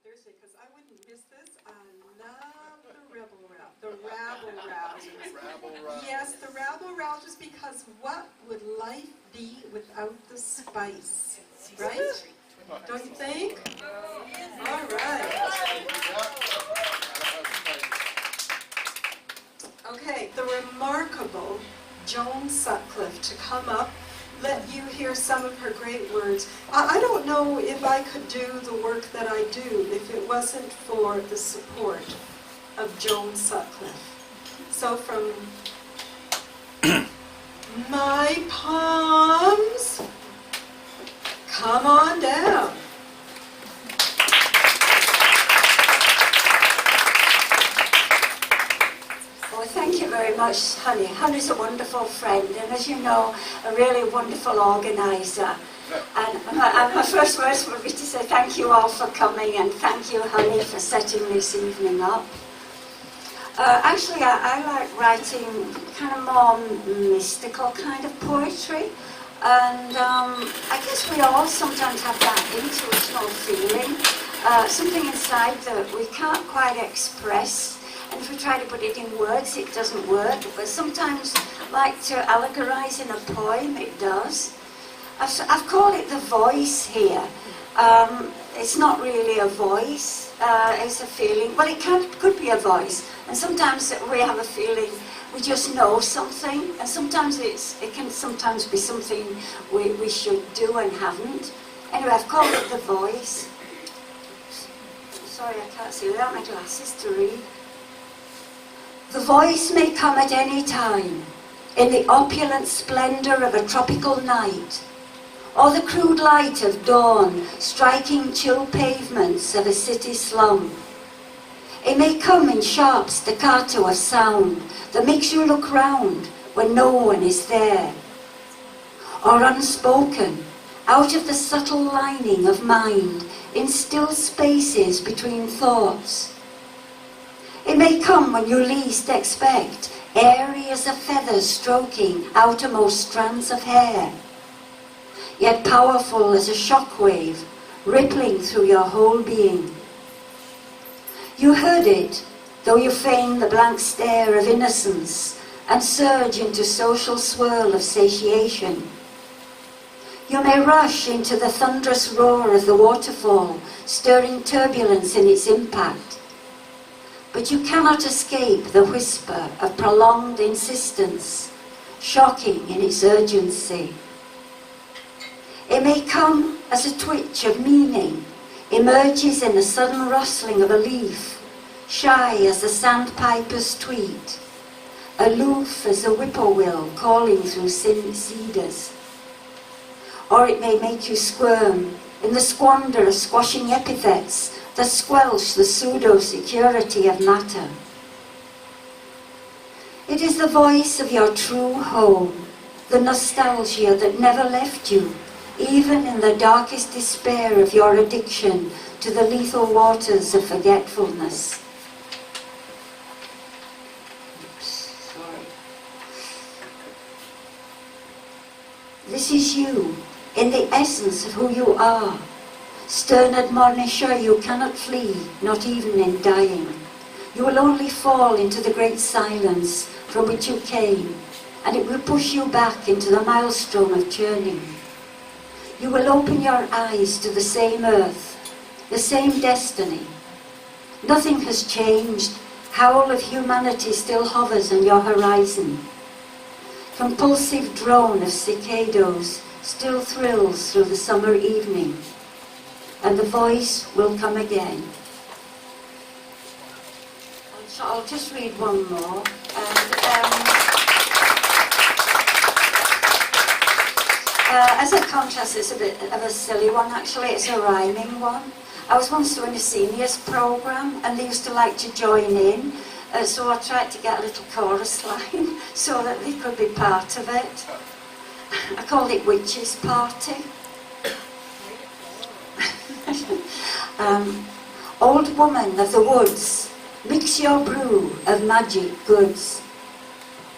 Thursday because I wouldn't miss this. I love the rebel route, the rabble rousers. Yes, the rabble rousers, because what would life be without the spice, right? Don't you think? All right. Okay, the remarkable Joan Sutcliffe to come up, let you hear some of her great words. I don't know if I could do the work that I do if it wasn't for the support of Joan Sutcliffe. So from my palms, come on down. Well, thank you very much, Honey. Honey's a wonderful friend, and as you know, a really wonderful organiser. And my first words would be to say thank you all for coming, and thank you, Honey, for setting this evening up. Actually, I like writing kind of more mystical kind of poetry, and I guess we all sometimes have that intuitional feeling, something inside that we can't quite express. And if we try to put it in words, it doesn't work. But sometimes, like to allegorize in a poem, it does. I've called it the voice here. It's not really a voice. It's a feeling. Well, it could be a voice. And sometimes we have a feeling we just know something. And sometimes it can sometimes be something we should do and haven't. Anyway, I've called it the voice. Sorry, I can't see without my glasses to read. The voice may come at any time, in the opulent splendour of a tropical night, or the crude light of dawn striking chill pavements of a city slum. It may come in sharp staccato of sound that makes you look round when no one is there, or unspoken, out of the subtle lining of mind, in still spaces between thoughts. It may come when you least expect, airy as a feather stroking outermost strands of hair, yet powerful as a shockwave rippling through your whole being. You heard it, though you feign the blank stare of innocence and surge into social swirl of satiation. You may rush into the thunderous roar of the waterfall, stirring turbulence in its impact. But you cannot escape the whisper of prolonged insistence, shocking in its urgency. It may come as a twitch of meaning, emerges in the sudden rustling of a leaf, shy as the sandpiper's tweet, aloof as a whippoorwill calling through cedars. Or it may make you squirm in the squander of squashing epithets that squelch the pseudo-security of matter. It is the voice of your true home, the nostalgia that never left you, even in the darkest despair of your addiction to the lethal waters of forgetfulness. Sorry. This is you, in the essence of who you are. Stern admonisher, you cannot flee, not even in dying. You will only fall into the great silence from which you came, and it will push you back into the maelstrom of churning. You will open your eyes to the same earth, the same destiny. Nothing has changed. Howl of humanity still hovers on your horizon. Compulsive drone of cicados still thrills through the summer evening. And the voice will come again. So I'll just read one more. As a contrast, it's a bit of a silly one actually. It's a rhyming one. I was once doing a seniors programme and they used to like to join in. So I tried to get a little chorus line so that they could be part of it. I called it Witches' Party. Old woman of the woods, mix your brew of magic goods.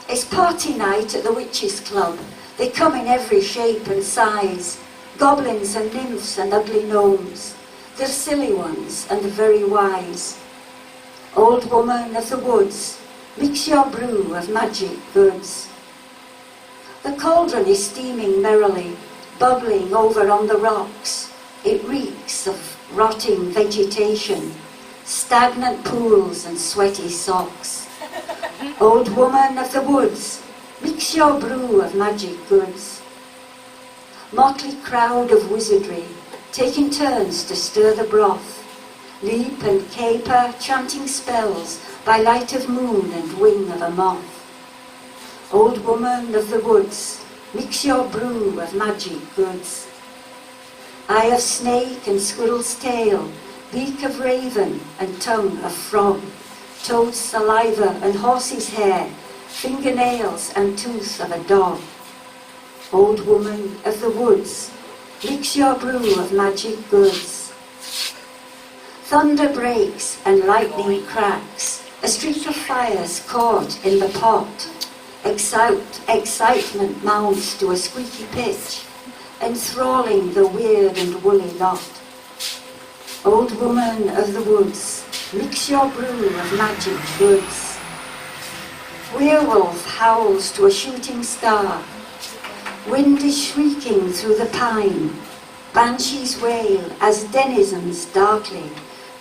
It's party night at the Witches' Club. They come in every shape and size, goblins and nymphs and ugly gnomes. the silly ones and the very wise. Old woman of the woods, mix your brew of magic goods. The cauldron is steaming merrily, bubbling over on the rocks. It reeks of rotting vegetation, stagnant pools and sweaty socks. Old woman of the woods, mix your brew of magic goods. Motley crowd of wizardry, taking turns to stir the broth. Leap and caper, chanting spells by light of moon and wing of a moth. Old woman of the woods, mix your brew of magic goods. Eye of snake and squirrel's tail, beak of raven and tongue of frog, toad's saliva and horse's hair, fingernails and tooth of a dog. Old woman of the woods, mix your brew of magic goods. Thunder breaks and lightning cracks, a streak of fire's caught in the pot. Excitement mounts to a squeaky pitch, enthralling the weird and woolly lot. Old woman of the woods, mix your brew of magic goods. Werewolf howls to a shooting star. Wind is shrieking through the pine. Banshees wail as denizens darkly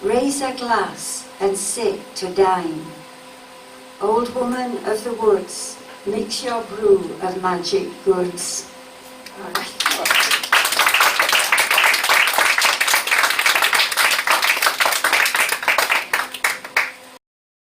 raise a glass and sit to dine. Old woman of the woods, mix your brew of magic goods.